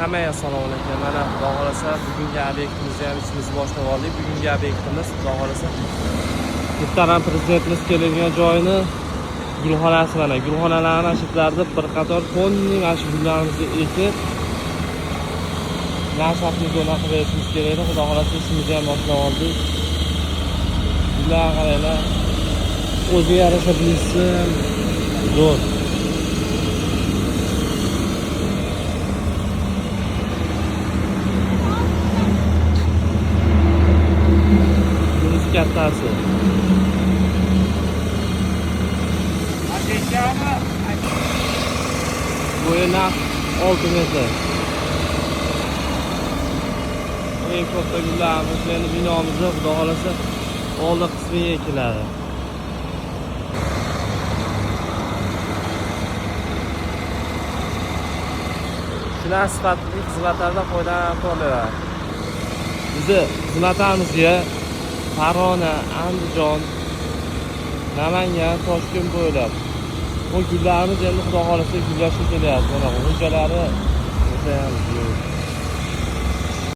Hammaga assalomu alaykum. Mana xudo xolasa bugungi obyektimizni ham ishimizni boshlab oldik. Bugungi obyektimiz xudo xolasa muhtaram prezidentimiz keladigan joyini gulxonasi. Mana gulxonalarni ashiblarda bir qator fonning ashiblarimizni ekib nashatni zo'na qilib berishimiz kerak. Xudo xolasa ishimizni ham boshlab oldik. Bular qaranglar. O'ziga yarasha bilsin. Zo'r. Kattasi. Bo'yina 6 metr. Eng katta gullarimiz endi binomizda xudo xolasa oldi qismiga ekiladi. Shular sifatli xizmatlardan foydalanib qoladi. Bizni xizmatimizga Farg'ona, Andijon, Namangan, Toshkent bo'ylab bu gullarimiz endi xudo xolasa gullashga kelyapti. Mana g'unjalari o'sha ham yo'q.